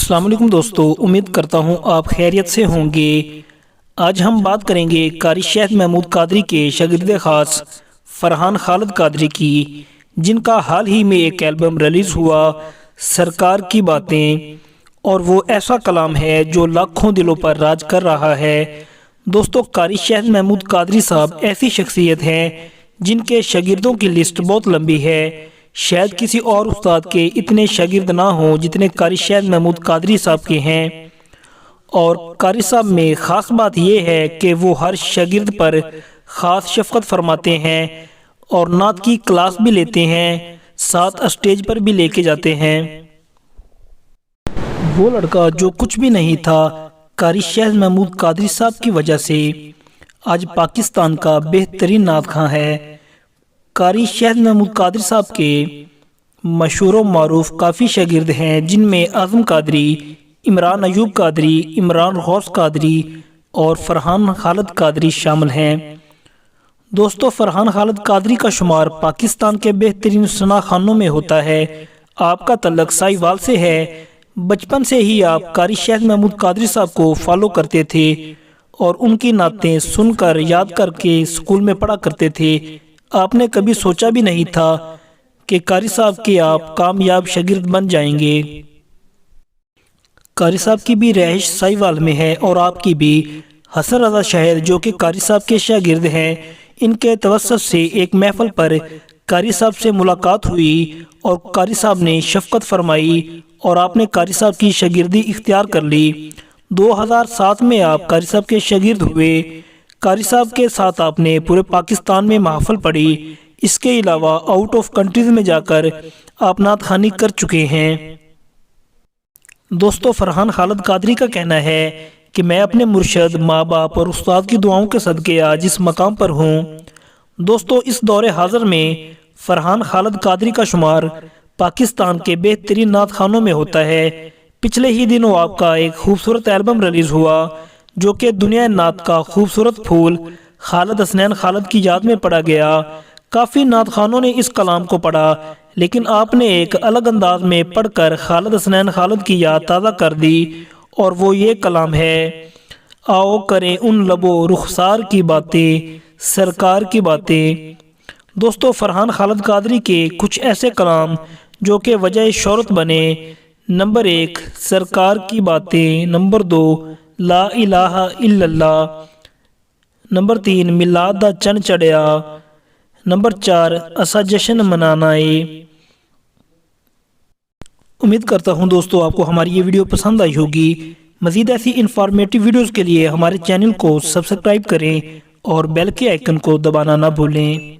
السلام علیکم دوستو، امید کرتا ہوں آپ خیریت سے ہوں گے۔ آج ہم بات کریں گے قاری شہد محمود قادری کے شاگرد خاص فرحان خالد قادری کی، جن کا حال ہی میں ایک البم ریلیز ہوا، سرکار کی باتیں، اور وہ ایسا کلام ہے جو لاکھوں دلوں پر راج کر رہا ہے۔ دوستو، قاری شہد محمود قادری صاحب ایسی شخصیت ہیں جن کے شاگردوں کی لسٹ بہت لمبی ہے۔ شاید کسی اور استاد کے اتنے شاگرد نہ ہوں جتنے قاری شہد محمود قادری صاحب کے ہیں، اور قاری صاحب میں خاص بات یہ ہے کہ وہ ہر شاگرد پر خاص شفقت فرماتے ہیں اور نعت کی کلاس بھی لیتے ہیں، ساتھ اسٹیج پر بھی لے کے جاتے ہیں۔ وہ لڑکا جو کچھ بھی نہیں تھا، قاری شہد محمود قادری صاحب کی وجہ سے آج پاکستان کا بہترین نعت خواں ہے۔ قاری شہد محمود قادری صاحب کے مشہور و معروف کافی شاگرد ہیں، جن میں اعظم قادری، عمران ایوب قادری، عمران غوث قادری اور فرحان خالد قادری شامل ہیں۔ دوستو، فرحان خالد قادری کا شمار پاکستان کے بہترین ثنا خوانوں میں ہوتا ہے۔ آپ کا تعلق سائیوال سے ہے۔ بچپن سے ہی آپ قاری شہد محمود قادری صاحب کو فالو کرتے تھے اور ان کی نعتیں سن کر یاد کر کے اسکول میں پڑھا کرتے تھے۔ آپ نے کبھی سوچا بھی نہیں تھا کہ قاری صاحب کے آپ کامیاب شاگرد بن جائیں گے۔ قاری صاحب کی بھی رہائش سائیوال میں ہے، اور آپ کی بھی۔ حسن رضا شاہد جو کہ قاری صاحب کے شاگرد ہیں، ان کے توسط سے ایک محفل پر قاری صاحب سے ملاقات ہوئی اور قاری صاحب نے شفقت فرمائی اور آپ نے قاری صاحب کی شاگردی اختیار کر لی۔ 2007 میں آپ قاری صاحب کے شاگرد ہوئے۔ قاری صاحب کے ساتھ آپ نے پورے پاکستان میں محفل پڑھی۔ اس کے علاوہ آؤٹ آف کنٹریز میں جا کر آپ نعت خوانی کر چکے ہیں۔ دوستو، فرحان خالد قادری کا کہنا ہے کہ میں اپنے مرشد، ماں باپ اور استاد کی دعاؤں کے صدقے آج اس مقام پر ہوں۔ دوستو، اس دور حاضر میں فرحان خالد قادری کا شمار پاکستان کے بہترین نعت خوانوں میں ہوتا ہے۔ پچھلے ہی دنوں آپ کا ایک خوبصورت البم ریلیز ہوا جو کہ دنیا نعت کا خوبصورت پھول خالد حسنین خالد کی یاد میں پڑھا گیا۔ کافی نعت خوانوں نے اس کلام کو پڑھا، لیکن آپ نے ایک الگ انداز میں پڑھ کر خالد حسنین خالد کی یاد تازہ کر دی، اور وہ یہ کلام ہے: آؤ کریں ان لبو رخسار کی باتیں، سرکار کی باتیں۔ دوستو، فرحان خالد قادری کے کچھ ایسے کلام جو کہ وجہ شہرت بنے: نمبر 1، سرکار کی باتیں۔ نمبر 2، لا الہ الا اللہ۔ نمبر 3، میلاد دا چن چڑھیا۔ نمبر 4، اسا جشن منانا ہے۔ امید کرتا ہوں دوستو آپ کو ہماری یہ ویڈیو پسند آئی ہوگی۔ مزید ایسی انفارمیٹیو ویڈیوز کے لیے ہمارے چینل کو سبسکرائب کریں اور بیل کے آئیکن کو دبانا نہ بھولیں۔